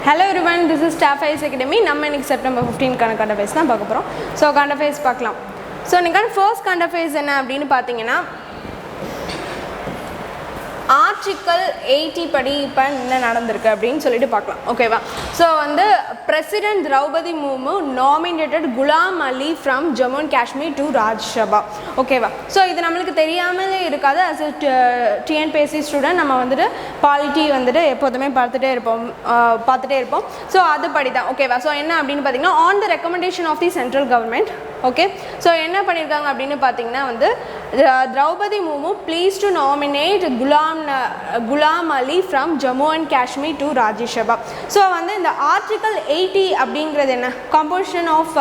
Hello everyone, this is Staff IS Academy. நம்ம இன்னைக்கு September 15 கான கரண்ட் அஃபேர்ஸ் தான் பார்க்க போறோம். ஸோ கரண்ட் அஃபேர்ஸ் பார்க்கலாம். ஸோ இன்னைக்கு ஃபர்ஸ்ட் கரண்ட் அஃபேர்ஸ் என்ன அப்படின்னு பார்த்தீங்கன்னா ஆர்டிக்கல் 80 படி இப்போ என்ன நடந்திருக்கு அப்படின்னு சொல்லிட்டு பார்க்கலாம். ஓகேவா? ஸோ வந்து president Draupadi Murmu nominated Ghulam Ali from Jammu and Kashmir to Rajya Sabha. ஓகேவா? ஸோ இது நம்மளுக்கு தெரியாமலே இருக்காது. அஸ் டிஎன்பிஎஸ்சி ஸ்டூடெண்ட் நம்ம வந்துட்டு பாலிட்டி வந்துட்டு எப்போதுமே பார்த்துட்டே இருப்போம். ஸோ அதுபடி தான். ஓகேவா? ஸோ என்ன அப்படின்னு பார்த்தீங்கன்னா on the recommendation of the central government. Okay, so என்ன பண்ணியிருக்காங்க அப்படின்னு பார்த்தீங்கன்னா வந்து Draupadi Murmu please to nominate Ghulam Ali from Jammu and Kashmir to Rajya Sabha. So வந்து இந்த ஆர்டிக்கல் 80 அப்படிங்கிறது என்ன, composition of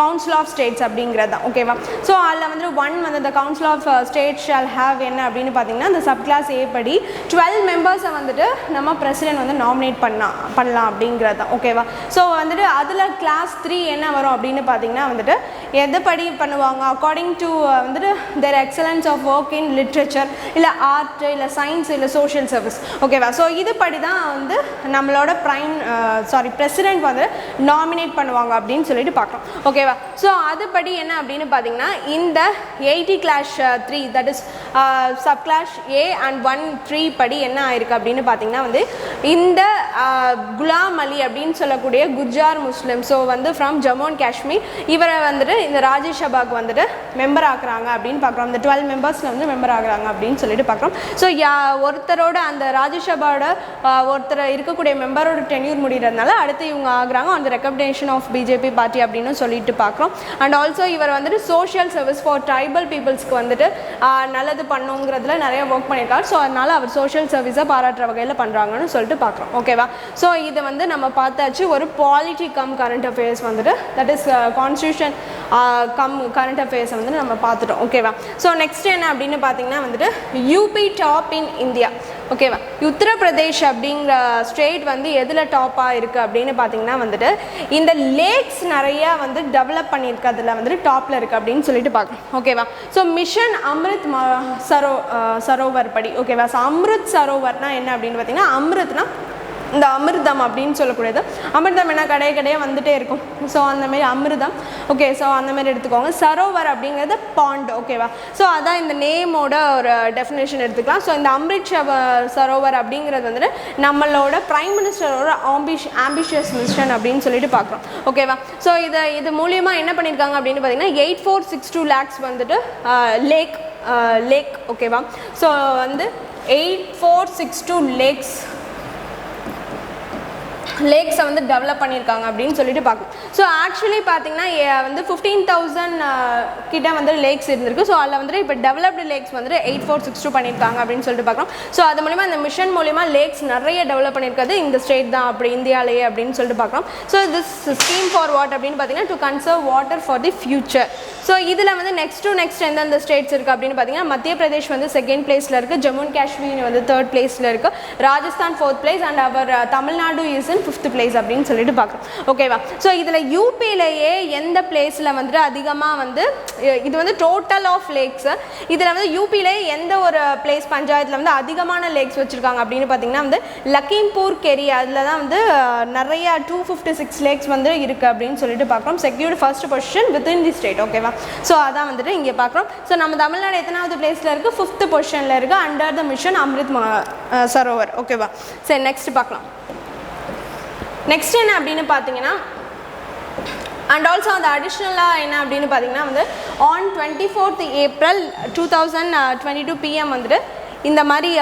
council of states அப்படிங்கிறது தான். ஓகேவா? ஸோ அதில் வந்து வந்து இந்த council of state shawl have என்ன அப்படின்னு பார்த்தீங்கன்னா இந்த சப் கிளாஸ் ஏ படி 12 மெம்பர்ஸை வந்துட்டு நம்ம பிரசிடென்ட் வந்து நாமினேட் பண்ணலாம் அப்படிங்கிறது தான். ஓகேவா? ஸோ வந்துட்டு அதில் கிளாஸ் 3 என்ன வரும் அப்படின்னு பார்த்தீங்கன்னா வந்துட்டு எதுபடி பண்ணுவாங்க அக்கார்டிங் டு வந்துட்டு their excellence of work in literature இல்லை ஆர்ட் இல்லை சயின்ஸ் இல்லை சோஷியல் சர்வீஸ். ஓகேவா? ஸோ இதுபடி தான் வந்து நம்மளோட பிரசிடென்ட் வந்து நாமினேட் பண்ணுவாங்க அப்படின்னு சொல்லிட்டு பார்க்குறோம். ஓகேவா? ஸோ அதுபடி என்ன அப்படின்னு பார்த்தீங்கன்னா இந்த 80 clause 3 that is sub clause a and 1-3 படி என்ன ஆயிருக்கு அப்படின்னு பார்த்தீங்கன்னா வந்து இந்த குலாம் அலி அப்படின்னு சொல்லக்கூடிய குஜார் முஸ்லிம் ஸோ வந்து ஃப்ரம் ஜம்மு அண்ட் காஷ்மீர் இவரை வந்துட்டு இந்த ராஜ்யசபாவுக்கு வந்துட்டு மெம்பர் ஆக்குறாங்க அப்படின்னு பார்க்குறோம். இந்த 12 மெம்பர்ஸில் வந்து மெம்பர் ஆகுறாங்க அப்படின்னு சொல்லிட்டு பார்க்குறோம். ஸோ ஒருத்தரோட அந்த ராஜ்யசபாவோட ஒருத்தர் இருக்கக்கூடிய மெம்பரோட டென்யூர் முடிகிறதுனால அடுத்து இவங்க ஆகுறாங்க அந்த ரெக்கமெண்டேஷன் ஆஃப் பிஜேபி பார்ட்டி அப்படின்னு சொல்லிட்டு பார்க்குறோம். அண்ட் ஆல்சோ இவர் வந்துட்டு சோஷியல் சர்வீஸ் ஃபார் ட்ரைபல் பீப்புள்ஸ்க்கு வந்துட்டு நல்லது பண்ணுங்கிறதுல நிறைய ஒர்க் பண்ணியிருக்காரு. ஸோ அதனால் அவர் சோஷியல் சர்வீஸை பாராட்டுற வகையில் பண்ணுறாங்கன்னு சொல்லிட்டு பார்க்குறோம். ஓகேவா? ஸோ இதை வந்து நம்ம பார்த்தாச்சு ஒரு பாலிட்டி கம் கரண்ட் அஃபேர்ஸ் வந்துட்டு தட் இஸ் கான்ஸ்டியூஷன் கரண்ட் அஃபேர்ஸை வந்து நம்ம பார்த்துட்டோம். ஓகேவா? ஸோ நெக்ஸ்ட் என்ன அப்படின்னு பார்த்தீங்கன்னா வந்துட்டு யூபி டாப் இன் இந்தியா. ஓகேவா? உத்தரப்பிரதேஷ் அப்படிங்கிற ஸ்டேட் வந்து எதில் டாப்பாக இருக்குது அப்படின்னு பார்த்தீங்கன்னா வந்துட்டு இந்த லேக்ஸ் நிறையா வந்து டெவலப் பண்ணியிருக்கிறதுல வந்துட்டு டாப்பில் இருக்குது அப்படின்னு சொல்லிட்டு பார்க்கணும். ஓகேவா? ஸோ மிஷன் அம்ருத் சரோவர் படி. ஓகேவா? ஸோ அம்ருத் சரோவர்னால் என்ன அப்படின்னு பார்த்தீங்கன்னா அம்ருத்னா இந்த அமிர்தம் அப்படின்னு சொல்லக்கூடியது. அமிர்தம் என்ன கடையாக வந்துகிட்டே இருக்கும். ஸோ அந்தமாரி அமிர்தம். ஓகே, ஸோ அந்தமாரி எடுத்துக்கோங்க. சரோவர் அப்படிங்கிறது பாண்ட். ஓகேவா? ஸோ அதான் இந்த நேமோட ஒரு டெஃபினேஷன் எடுத்துக்கலாம். ஸோ இந்த அம்ரித் சரோவர் அப்படிங்கிறது வந்துட்டு நம்மளோட பிரைம் மினிஸ்டரோட ஆம்பிஷியஸ் மிஷன் அப்படின்னு சொல்லிட்டு பார்க்குறோம். ஓகேவா? ஸோ இது மூலியமாக என்ன பண்ணியிருக்காங்க அப்படின்னு பார்த்தீங்கன்னா 8462 lakhs வந்துட்டு லேக். ஓகேவா? ஸோ வந்து 8462 லேக்ஸை வந்து டெவலப் பண்ணியிருக்காங்க அப்படின்னு சொல்லிட்டு பார்க்கணும். ஸோ ஆக்சுவலி பார்த்தீங்கன்னா வந்து 15,000 கிட்ட வந்து லேக்ஸ் இருந்திருக்கு. ஸோ அதில் வந்துட்டு இப்போ டெவலப்டு லேக்ஸ் வந்துட்டு 8462 பண்ணியிருக்காங்க அப்படின்னு சொல்லிட்டு பார்க்குறோம். ஸோ அது மூலிமா இந்த மிஷன் மூலிமா லேக்ஸ் நிறைய டெவலப் பண்ணியிருக்கிறது இந்த ஸ்டேட் தான் அப்படி இந்தியாவிலேயே அப்படின்னு சொல்லிட்டு பார்க்குறோம். So this scheme for what அப்படின்னு பார்த்தீங்கன்னா to conserve water for the future. So இதில் வந்து நெக்ஸ்ட் எந்தெந்த ஸ்டேட்ஸ் இருக்குது அப்படின்னு பார்த்தீங்கன்னா மத்திய பிரதேஷ் வந்து 2nd பிளேஸில் இருக்குது, ஜம்மு அண்ட் காஷ்மீர் வந்து 3rd பிளேஸில் இருக்குது, Rajasthan 4th place and our Tamil Nadu is in 5th place அப்படின்னு சொல்லிட்டு பார்க்குறோம். ஓகேவா? ஸோ இதில் யூபியிலேயே எந்த பிளேஸில் வந்துட்டு அதிகமாக வந்து இது வந்து டோட்டல் ஆஃப் லேக்ஸு இதில் வந்து யூபியிலேயே எந்த ஒரு பிளேஸ் பஞ்சாயத்தில் வந்து அதிகமான லேக்ஸ் வச்சுருக்காங்க அப்படின்னு பார்த்தீங்கன்னா வந்து லக்கிம்பூர் கெரி அதில் தான் வந்து நிறைய 256 லேக்ஸ் வந்து இருக்குது அப்படின்னு சொல்லிட்டு பார்க்குறோம். Secured first position within the state. ஓகேவா? ஸோ அதான் வந்துட்டு இங்கே பார்க்குறோம். ஸோ நம்ம தமிழ்நாடு எத்தனாவது பிளேஸில் இருக்குது? 5th பொசிஷனில் இருக்குது under the mission Amrit Sarovar. ஓகேவா? சரி, நெக்ஸ்ட் பார்க்கலாம். நெக்ஸ்ட் என்ன அப்படின்னு பார்த்தீங்கன்னா அண்ட் ஆல்சோ அந்த அடிஷ்னலாக என்ன அப்படின்னு பார்த்தீங்கன்னா வந்து ஆன் 24th April 2022 PM வந்துட்டு இந்த மாதிரி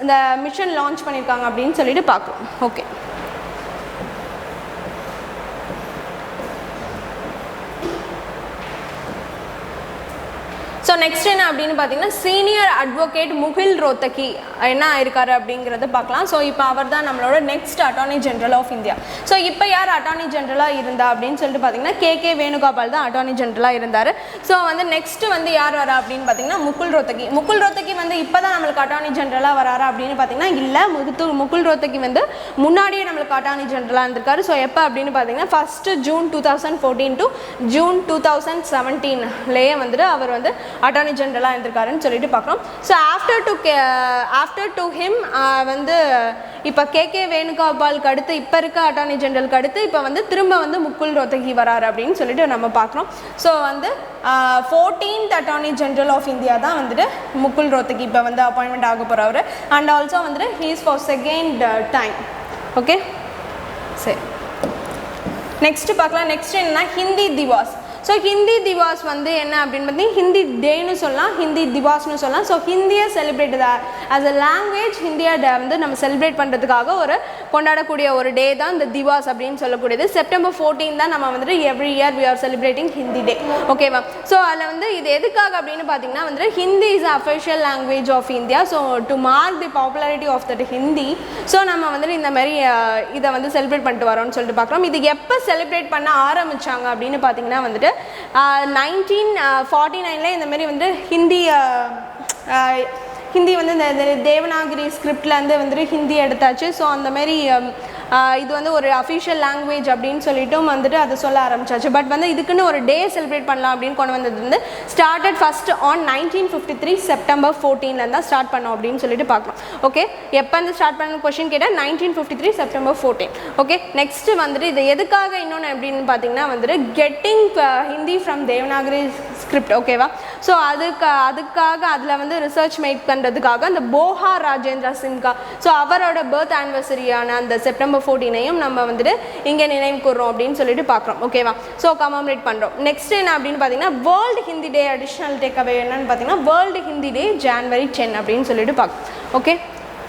இந்த மிஷன் லான்ச் பண்ணியிருக்காங்க அப்படின்னு சொல்லிட்டு பார்க்குறோம். ஓகே, ஸோ நெக்ஸ்ட் என்ன அப்படின்னு பார்த்தீங்கன்னா சீனியர் அட்வொகேட் முகில் ரோத்தகி என்ன ஆயிருக்காரு அப்படிங்கிறத பார்க்கலாம். ஸோ இப்போ அவர் தான் நம்மளோட next attorney general of India. So இப்போ யார் அட்டார்னி ஜெனரலாக இருந்தா அப்படின்னு சொல்லிட்டு பார்த்தீங்கன்னா KK வேணுகோபால் தான் அட்டார்னி ஜெனரலாக இருந்தார். ஸோ வந்து நெக்ஸ்ட் வந்து யார் வரா அப்படின்னு பார்த்தீங்கன்னா முகுல் ரோத்தகி வந்து இப்போ தான் நம்மளுக்கு அட்டார்னி ஜெனரலாக வராரா அப்படின்னு பார்த்தீங்கன்னா இல்லை, முகுல் ரோத்தகி வந்து முன்னாடியே நம்மளுக்கு அட்டார்னி ஜெனரலாக இருந்திருக்காரு. ஸோ எப்போ அப்படின்னு பார்த்தீங்கன்னா 1st June 2014 to June 2017 வந்துட்டு அவர் வந்து அட்டார்னி ஜெனரலாக இருந்திருக்காருன்னு சொல்லிட்டு பார்க்குறோம். ஸோ ஆஃப்டர் டு ஹிம் வந்து இப்போ கேகே வேணுகோபாலுக்கு அடுத்து இப்போ இருக்க அட்டார்னி ஜெனரலுக்கு அடுத்து இப்போ வந்து திரும்ப வந்து முகுல் ரோத்தகி வராரு அப்படின்னு சொல்லிட்டு நம்ம பார்க்குறோம். ஸோ வந்து 14th attorney general of India தான் வந்துட்டு முகுல் ரோத்தகி இப்போ வந்து அப்பாயின்மெண்ட் ஆக போகிறவர். அண்ட் ஆல்சோ வந்துட்டு he is for second time. Okay, சரி, நெக்ஸ்ட்டு பார்க்கலாம். நெக்ஸ்ட் என்னன்னா ஹிந்தி திவாஸ். ஸோ ஹிந்தி திவாஸ் வந்து என்ன அப்படின்னு பார்த்தீங்கன்னா ஹிந்தி டேன்னு சொல்லலாம், ஹிந்தி திவாஸ்னு சொல்லலாம். ஸோ ஹிந்தியை செலிப்ரேட் ஆஸ் அ லாங்குவேஜ் ஹிந்தியா டே வந்து நம்ம செலிப்ரேட் பண்ணுறதுக்காக ஒரு கொண்டாடக்கூடிய ஒரு டே தான் இந்த திவாஸ் அப்படின்னு சொல்லக்கூடியது. செப்டம்பர் 14 தான் நம்ம வந்துட்டு every year we are celebrating Hindi day. ஓகேவா? ஸோ அதில் வந்து இது எதுக்காக அப்படின்னு பார்த்தீங்கன்னா வந்துட்டு Hindi is official language of India. So to mark the popularity of that Hindi, so நம்ம வந்துட்டு இந்த மாதிரி இதை வந்து செலிப்ரேட் பண்ணிட்டு வரோம்னு சொல்லிட்டு பார்க்குறோம். இது எப்போ செலிப்ரேட் பண்ண ஆரம்பித்தாங்க அப்படின்னு பார்த்தீங்கன்னா வந்துட்டு 1949 இந்த மாதிரி வந்து ஹிந்தி வந்து இந்த தேவநாகரி ஸ்கிரிப்ட்லேருந்து வந்துட்டு ஹிந்தி எடுத்தாச்சு. ஸோ அந்த மாதிரி இது வந்து ஒரு அஃபிஷியல் லாங்குவேஜ் அப்படின்னு சொல்லிட்டும் வந்துட்டு அதை சொல்ல ஆரம்பிச்சாச்சு. பட் வந்து இதுக்குன்னு ஒரு டே செலிப்ரேட் பண்ணலாம் அப்படின்னு கொண்டு வந்தது வந்து ஸ்டார்டட் ஃபர்ஸ்ட் ஆன் 1953 செப்டம்பர் 14 தான் ஸ்டார்ட் பண்ணோம் அப்படின்னு சொல்லிட்டு பார்க்கலாம். ஓகே, எப்போ வந்து ஸ்டார்ட் பண்ண கொஸ்டின் கேட்டால் 1953 செப்டம்பர் 14. ஓகே, நெக்ஸ்ட்டு வந்துட்டு இது எதுக்காக இன்னொன்று அப்படின்னு பார்த்தீங்கன்னா வந்துட்டு getting Hindi from Devanagari script. ஓகேவா? ஸோ அதுக்காக அதில் வந்து ரிசர்ச் மேக் பண்ணுறதுக்காக அந்த போஹா ராஜேந்திர சின்ஹா, ஸோ அவரோட பர்த் ஆனிவர்சரியான அந்த செப்டம்பர் 14 நம்ம வந்துட்டு இங்கே நினைவு கூறுறோம் அப்படின்னு சொல்லிட்டு பார்க்குறோம். ஓகேவா? ஸோ கமெமரேட் பண்ணுறோம். நெக்ஸ்ட் என்ன அப்படின்னு பார்த்தீங்கன்னா வேர்ல்டு ஹிந்தி டே அடிஷ்னல் டேக் அவே என்னன்னு பார்த்தீங்கன்னா வேர்ல்டு ஹிந்தி டே January 10 அப்படின்னு சொல்லிட்டு பார்க்கணும். ஓகே,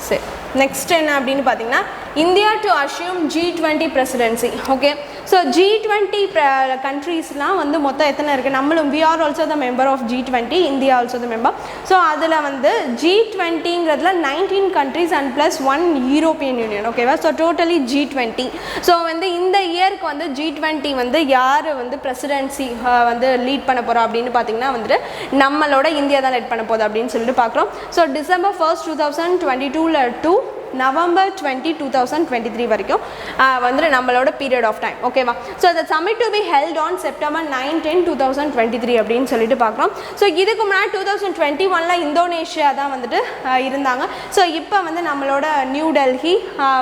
சரி, நெக்ஸ்ட் என்ன அப்படின்னு பார்த்தீங்கன்னா India to assume G20 presidency. Okay, so G20 கண்ட்ரீஸ்லாம் வந்து மொத்தம் எத்தனை இருக்குது? நம்மளும் we are also the member of G20, India also the member. So அதில் வந்து G20ங்கிறதுல 19 countries and plus 1 European union. ஓகேவா? So totally G20. ஸோ வந்து இந்த இயருக்கு வந்து G20 வந்து யார் வந்து பிரசிடென்சி வந்து லீட் பண்ண போகிறோம் அப்படின்னு பார்த்தீங்கன்னா வந்துட்டு நம்மளோட இந்தியா தான் லீட் பண்ண போகுது அப்படின்னு சொல்லிட்டு பார்க்குறோம். So December 1st 2022 to November 20, 2023 வரைக்கும் வந்துட்டு நம்மளோட பீரியட் ஆஃப் டைம். ஓகேவா? So the summit to be held on September 9, 10, 2023 அப்படின்னு சொல்லிட்டு பார்க்குறோம். ஸோ இதுக்கு முன்னாடி 2021 இந்தோனேஷியா தான் வந்துட்டு இருந்தாங்க. ஸோ இப்போ வந்து நம்மளோட நியூ டெல்லி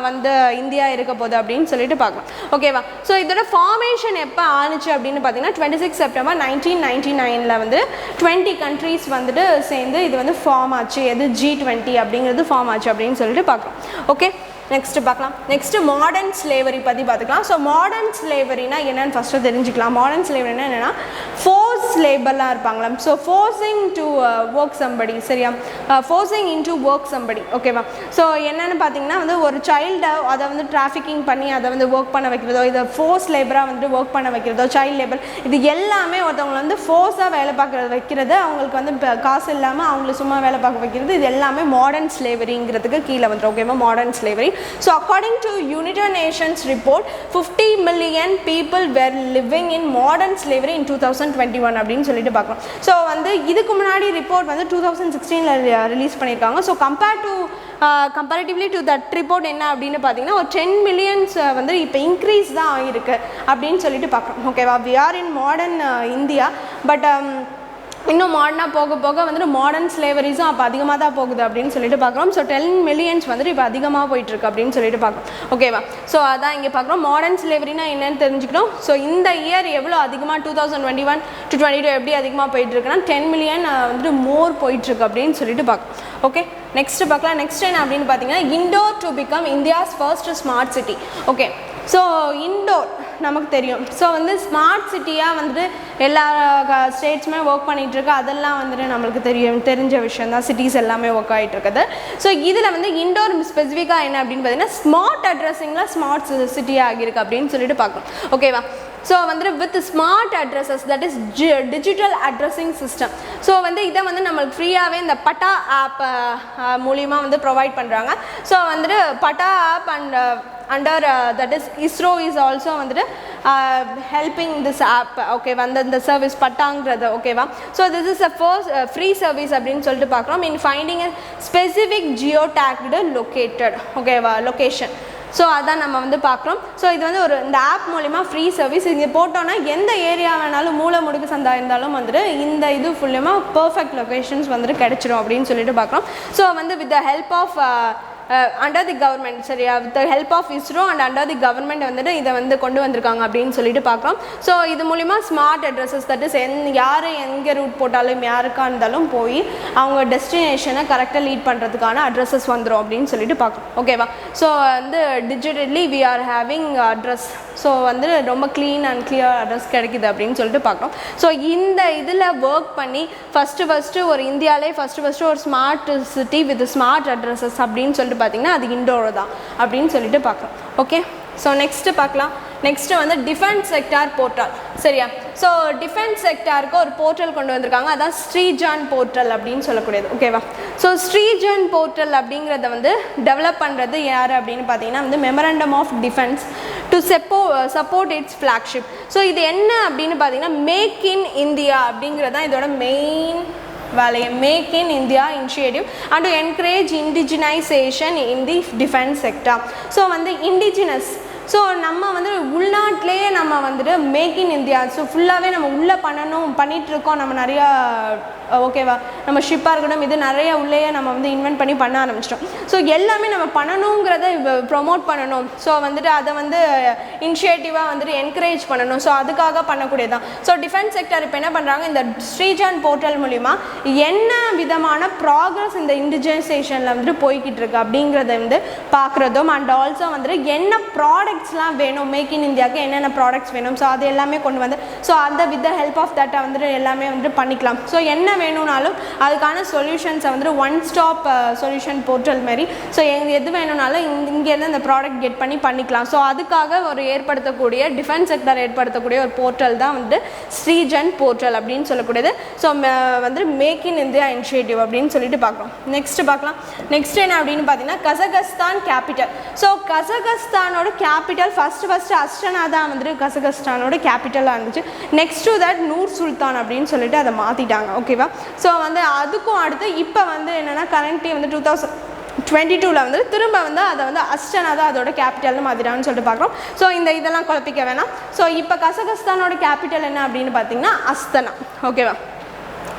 வந்து இந்தியா இருக்க போகுது அப்படின்னு சொல்லிட்டு பார்க்கலாம். ஓகேவா? ஸோ இதோட ஃபார்மேஷன் எப்போ ஆனிச்சு அப்படின்னு பார்த்தீங்கன்னா 26 செப்டம்பர் 1999 வந்து 20 countries வந்துட்டு சேர்ந்து இது வந்து ஃபார்ம் ஆச்சு. எது G20 அப்படிங்கிறது ஃபார்ம் ஆச்சு அப்படின்னு சொல்லிட்டு பார்க்குறோம். ஓகே, நெக்ஸ்ட் பார்க்கலாம். நெக்ஸ்ட் மாடர்ன் ஸ்லேவரி பற்றி பார்த்துக்கலாம். ஸோ மாடர்ன் ஸ்லேவரினா என்னன்னு ஃபஸ்ட்டு தெரிஞ்சுக்கலாம். மாடர்ன் ஸ்லேவரினா என்னென்னா ஃபோர்ஸ் லேபர்லாம் இருப்பாங்களா. So forcing to work somebody, சரியா? Forcing in to work somebody. ஓகேவா? ஸோ என்னென்னு பார்த்தீங்கன்னா வந்து ஒரு சைல்டை அதை வந்து டிராஃபிக்கிங் பண்ணி அதை வந்து ஒர்க் பண்ண வைக்கிறதோ, இதை ஃபோர்ஸ் லேபராக வந்துட்டு ஒர்க் பண்ண வைக்கிறதோ, சைல்டு லேபர், இது எல்லாமே ஒருத்தவங்களை வந்து ஃபோர்ஸாக வேலை பார்க்குறது வைக்கிறது, அவங்களுக்கு வந்து காசு இல்லாமல் அவங்களை சும்மா வேலை பார்க்க வைக்கிறது, இது எல்லாமே மாடர்ன் ஸ்லேவரிங்கிறதுக்கு கீழே வந்துடும். ஓகேவா? Modern slavery. So according to United Nations report 50 million people were living in modern slavery in 2021 அப்படின்னு சொல்லிட்டு பார்க்கலாம். ஸோ வந்து இதுக்கு முன்னாடி ரிப்போர்ட் வந்து 2016 ரிலீஸ் பண்ணியிருக்காங்க. So comparatively to that report என்ன அப்படின்னு பார்த்தீங்கன்னா ஒரு 10 millions வந்து இப்போ இன்க்ரீஸ் தான் ஆகிருக்கு அப்படின்னு சொல்லிட்டு பார்க்குறோம். ஓகேவா? we are in modern India, but இன்னும் மாடர்னாக போக போக வந்துட்டு மாடர்ன் ஸ்லேவரிஸும் அப்போ அதிகமாக தான் போகுது அப்படின்னு சொல்லிட்டு பார்க்குறோம். ஸோ 10 millions வந்துட்டு இப்போ அதிகமாக போயிட்டுருக்கு அப்படின்னு சொல்லிட்டு பார்க்குறோம். ஓகேவா? ஸோ அதான் இங்கே பார்க்குறோம். மாடர்ன் ஸ்லேவரினா என்னென்னு தெரிஞ்சுக்கணும். ஸோ இந்த இயர் எவ்வளோ அதிகமாக 2021 to 22 எப்படி அதிகமாக போயிட்டுருக்குன்னா 10 million வந்துட்டு மோர் போயிட்டுருக்கு அப்படின்னு சொல்லிட்டு பார்க்குறோம். ஓகே, நெக்ஸ்ட் பார்க்கலாம். நெக்ஸ்ட் என்ன அப்படின்னு பார்த்தீங்கன்னா Indore to become India's first smart city. Okay, so Indore நமக்கு தெரியும். ஸோ வந்து ஸ்மார்ட் சிட்டியாக வந்துட்டு எல்லா ஸ்டேட்ஸுமே ஒர்க் பண்ணிகிட்ருக்கு. அதெல்லாம் வந்துட்டு நம்மளுக்கு தெரிஞ்ச விஷயம் தான். சிட்டிஸ் எல்லாமே ஒர்க் ஆகிட்டு இருக்குது. ஸோ இதில் வந்து இண்டோர் ஸ்பெசிஃபிக்காக என்ன அப்படின்னு பார்த்தீங்கன்னா ஸ்மார்ட் அட்ரஸிங்கில் ஸ்மார்ட் சிட்டியாக ஆகியிருக்கு அப்படின்னு சொல்லிட்டு பார்க்கணும். ஓகேவா? ஸோ வந்துட்டு with smart addresses, that is digital addressing system. So வந்து இதை வந்து நம்மளுக்கு ஃப்ரீயாகவே இந்த பட்டா ஆப் மூலிமா வந்து ப்ரொவைட் பண்ணுறாங்க. ஸோ வந்துட்டு Patta app and under that is ISRO is also வந்துட்டு ஹெல்பிங் திஸ் ஆப். ஓகே, வந்து இந்த சர்வீஸ் பட்டாங்கிறது. ஓகேவா? So this is a first free service அப்படின்னு சொல்லிட்டு பார்க்குறோம். In finding a specific geo tagged located. ஓகேவா? லொக்கேஷன் ஸோ அதான் நம்ம வந்து பார்க்குறோம். ஸோ இது வந்து ஒரு இந்த ஆப் மூலிமா ஃப்ரீ சர்வீஸ். இங்கே போட்டோன்னா எந்த ஏரியா வேணாலும் மூளை முடுக்கு சந்தா இருந்தாலும் வந்துட்டு இந்த இது ஃபுல்லுமாக பர்ஃபெக்ட் லொக்கேஷன்ஸ் வந்துட்டு கிடச்சிரும் அப்படின்னு சொல்லிட்டு பார்க்குறோம். ஸோ வந்து with the help of under the government சரியா with the help of ISRO and under the government வந்துட்டு இதை வந்து கொண்டு வந்திருக்காங்க அப்படின்னு சொல்லிட்டு பார்க்குறோம். ஸோ இது மூலிமா ஸ்மார்ட் அட்ரஸஸ் தட் இஸ் யார் எங்கே ரூட் போட்டாலும் யாருக்கா இருந்தாலும் போய் அவங்க டெஸ்டினேஷனை கரெக்டாக லீட் பண்ணுறதுக்கான அட்ரஸஸ் வந்துடும் அப்படின்னு சொல்லிட்டு பார்க்குறோம். ஓகேவா? ஸோ வந்து digitally we are having address. So வந்து ரொம்ப க்ளீன் அண்ட் கிளியர் அட்ரஸ் கிடைக்குது அப்படின்னு சொல்லிட்டு பார்க்குறோம். ஸோ இந்த இதில் ஒர்க் பண்ணி ஃபஸ்ட்டு ஒரு இந்தியாவிலே ஃபஸ்ட்டு ஒரு smart city with smart addresses அப்படின்னு சொல்லிட்டு பார்த்தீங்கன்னா அது இண்டோர் தான் அப்படின்னு சொல்லிட்டு பார்க்குறோம். ஓகே, ஸோ நெக்ஸ்ட்டு பார்க்கலாம். நெக்ஸ்ட்டு வந்து டிஃபென்ஸ் செக்டார் போர்ட்டல் சரியா. ஸோ டிஃபென்ஸ் செக்டாருக்கு ஒரு போர்ட்டல் கொண்டு வந்திருக்காங்க, அதான் ஸ்ரீஜான் போர்ட்டல் அப்படின்னு சொல்லக்கூடியது. ஓகேவா? ஸோ ஸ்ரீஜான் போர்ட்டல் அப்படிங்கிறத வந்து டெவலப் பண்ணுறது யார் அப்படின்னு பார்த்தீங்கன்னா வந்து memorandum of defence to support its flagship. So இது என்ன அப்படின்னு பார்த்தீங்கன்னா மேக் இன் இந்தியா அப்படிங்கிறது தான் இதோட மெயின் வேலையை. Make in India initiative and to encourage indigenisation in the defence sector. So வந்து இண்டிஜினஸ் ஸோ நம்ம வந்து உள்நாட்டிலேயே நம்ம வந்துட்டு மேக் இன் இந்தியா ஸோ ஃபுல்லாகவே நம்ம உள்ளே பண்ணிகிட்ருக்கோம். நம்ம நிறையா ஓகேவா நம்ம ஷிப்பாக இருக்கட்டும் இது நிறைய உள்ளேயே நம்ம வந்து இன்வென்ட் பண்ண ஆரம்பிச்சிட்டோம். ஸோ எல்லாமே நம்ம பண்ணணுங்கிறத ப்ரொமோட் பண்ணணும். ஸோ வந்துட்டு அதை வந்து இனிஷியேட்டிவாக வந்துட்டு என்கரேஜ் பண்ணணும். ஸோ அதுக்காக பண்ணக்கூடியது தான். ஸோ டிஃபென்ஸ் செக்டர் இப்போ என்ன பண்ணுறாங்க, இந்த ஸ்ரீஜான் போர்ட்டல் மூலிமா என்ன விதமான ப்ராக்ரஸ் இந்த இண்டிஜினைசேஷனில் வந்துட்டு போய்கிட்டு இருக்கு அப்படிங்கிறத வந்து பார்க்குறதும் அண்ட் ஆல்சோ வந்துட்டு என்ன ப்ராடக்ட்ஸ்லாம் வேணும் மேக் இன் இந்தியாவுக்கு என்னென்ன ப்ராடக்ட்ஸ் வேணும் ஸோ அது எல்லாமே கொண்டு வந்து ஸோ அதை வித் த ஹெல்ப் ஆஃப் தட்டை வந்துட்டு எல்லாமே வந்துட்டு பண்ணிக்கலாம். ஸோ என்ன வேணும்னாலும் அதுக்கான சொல்யூஷன்ஸை வந்துட்டு ஒன் ஸ்டாப் சொல்யூஷன் போர்ட்டல் மாதிரி ஸோ எது வேணும்னாலும் இங்கேருந்து அந்த ப்ராடக்ட் கெட் பண்ணிக்கலாம். ஸோ அதுக்காக ஒரு ஏற்படுத்தக்கூடிய டிஃபென்ஸ் செக்டர் ஏற்படுத்தக்கூடிய ஒரு போர்ட்டல் தான் வந்து ஸ்ரீஜன் போர்ட்டல் அப்படின்னு சொல்லக்கூடியது. ஸோ வந்து மேக் இன் இந்தியா இனிஷியேட்டிவ் அப்படின்னு சொல்லிட்டு பார்க்குறோம். நெக்ஸ்ட் பார்க்கலாம். நெக்ஸ்ட் என்ன அப்படின்னு பார்த்தீங்கன்னா கசகஸ்தான் கேபிட்டல். ஸோ கசகஸ்தானோட கேபிட்டல் ஃபஸ்ட்டு அஸ்டானா தான் வந்துட்டு கசகஸ்தானோட கேபிட்டலாக இருந்துச்சு. Next to that Nur Sultan அப்படின்னு சொல்லிட்டு அதை மாற்றிட்டாங்க. ஓகேவா? ஸோ வந்து அதுக்கும் அடுத்து இப்போ வந்து என்னென்னா கரண்ட்லி வந்து 2022 வந்து திரும்ப வந்து அதை வந்து அஸ்டானா தான் அதோட கேபிட்டல்னு மாற்றிட்டாங்கன்னு சொல்லிட்டு பார்க்குறோம். ஸோ இதெல்லாம் குழப்பிக்க வேணாம். ஸோ இப்போ கசகஸ்தானோட கேபிட்டல் என்ன அப்படின்னு பார்த்தீங்கன்னா அஸ்தானா. ஓகேவா?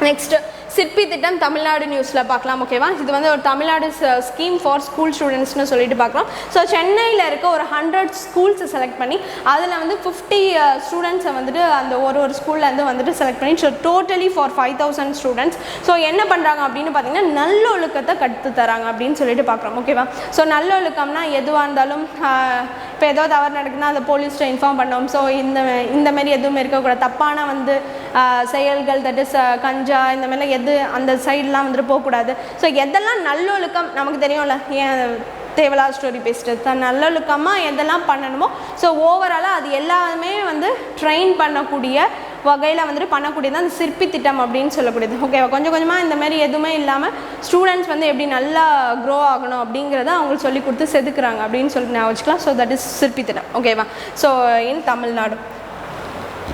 நெக்ஸ்ட்டு சிற்பி திட்டம் தமிழ்நாடு நியூஸில் பார்க்கலாம். ஓகேவா? இது வந்து ஒரு தமிழ்நாடு ஸ்கீம் ஃபார் ஸ்கூல் ஸ்டூடெண்ட்ஸ்னு சொல்லிட்டு பார்க்குறோம். ஸோ சென்னையில் இருக்க ஒரு 100 ஸ்கூல்ஸை செலக்ட் பண்ணி அதில் வந்து 50 ஸ்டூடெண்ட்ஸை வந்துட்டு அந்த ஒரு ஸ்கூல்லேருந்து வந்துட்டு செலக்ட் பண்ணி so totally for 5000 students. So என்ன பண்ணுறாங்க அப்படின்னு பார்த்தீங்கன்னா நல்லொழுக்கத்தை கற்று தராங்க அப்படின்னு சொல்லிட்டு பார்க்குறோம். ஓகேவா? ஸோ நல்லொழுக்கம்னா எதுவாக இருந்தாலும் இப்போ ஏதோ தவறு நடக்குதுன்னா அதை போலீஸ்ட்டை இன்ஃபார்ம் பண்ணோம். ஸோ இந்த மாதிரி எதுவுமே இருக்கக்கூடாது. தப்பான வந்து செயல்கள் தட் இஸ் கஞ்சா இந்த மாதிரிலாம் அந்த சைட்லாம் வந்துட்டு போகக்கூடாது. ஸோ எதெல்லாம் நல்லொழுக்கம் நமக்கு தெரியும்ல, ஏன் தேவையில்லாத ஸ்டோரி பேசிட்டு நல்லொழுக்கமாக எதெல்லாம் பண்ணணுமோ ஸோ ஓவராலாக அது எல்லாமே வந்து ட்ரெயின் பண்ணக்கூடிய வகையில் வந்துட்டு பண்ணக்கூடியது அந்த சிற்பி திட்டம் அப்படின்னு சொல்லக்கூடியது. ஓகேவா? கொஞ்சம் கொஞ்சமாக இந்த மாதிரி எதுவுமே இல்லாமல் ஸ்டூடெண்ட்ஸ் வந்து எப்படி நல்லா க்ரோ ஆகணும் அப்படிங்கிறத அவங்களுக்கு சொல்லி கொடுத்து செதுக்குறாங்க அப்படின்னு சொல்லிட்டு நான் வச்சுக்கலாம். ஸோ தட் இஸ் சிற்பி திட்டம். ஓகேவா? So in Tamil Nadu.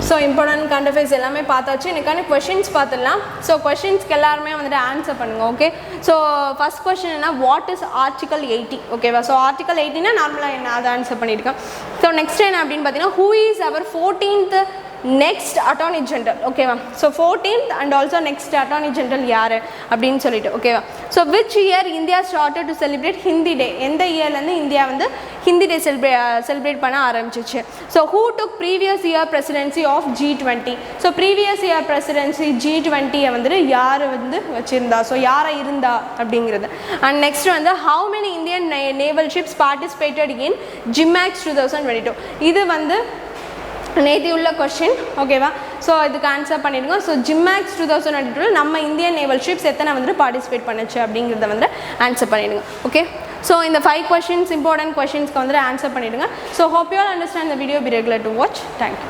So important current affairs எல்லாமே பார்த்தாச்சு. எனக்கான கொஷின்ஸ் பார்த்துடலாம். ஸோ கொஷின்ஸ்க்கு எல்லாருமே வந்துட்டு ஆன்சர் பண்ணுங்கள். ஓகே? ஸோ ஃபஸ்ட் கொஷின் என்ன, வாட் இஸ் ஆர்டிகல் 80? ஓகேவா? ஸோ ஆர்டிகல் 80னா நார்மலாக என்ன அதை ஆன்சர் பண்ணியிருக்கேன். ஸோ நெக்ஸ்ட் என்ன அப்படின்னு பார்த்தீங்கன்னா who is our 14th next attorney general? ஓகேவா? So 14th and also next attorney general யார் அப்படின்னு சொல்லிட்டு. ஓகேவா? So which year India started to celebrate Hindi day? எந்த இயர்லேருந்து இந்தியா வந்து ஹிந்தி டே செலிப்ரேட் பண்ண ஆரம்பிச்சிச்சு? So who took previous year presidency of G20? So previous year presidency G20 வந்துட்டு யார் வந்து வச்சுருந்தா? ஸோ யாரை இருந்தா அப்படிங்கிறது. அண்ட் நெக்ஸ்ட் வந்து how many Indian naval ships participated in JIMEX 2022? இது வந்து நேற்று உள்ள கொஷின். ஓகேவா? ஸோ இதுக்கு ஆன்சர் பண்ணிடுங்க. ஸோ ஜிமேக்ஸ் 2022 நம்ம இந்தியன் நேவல் ஷிப்ஸ் எத்தனை வந்துட்டு பார்ட்டிசிபேட் பண்ணுச்சு அப்படிங்கிறத வந்து ஆன்சர் பண்ணிடுங்க. ஓகே? ஸோ இந்த 5 கொஷின்ஸ் இம்பார்ட்டன்ட் கொஷின்ஸ்க்கு வந்துட்டு ஆன்சர் பண்ணிடுங்க. So hope you all understand the video. B regular to watch. Thank you.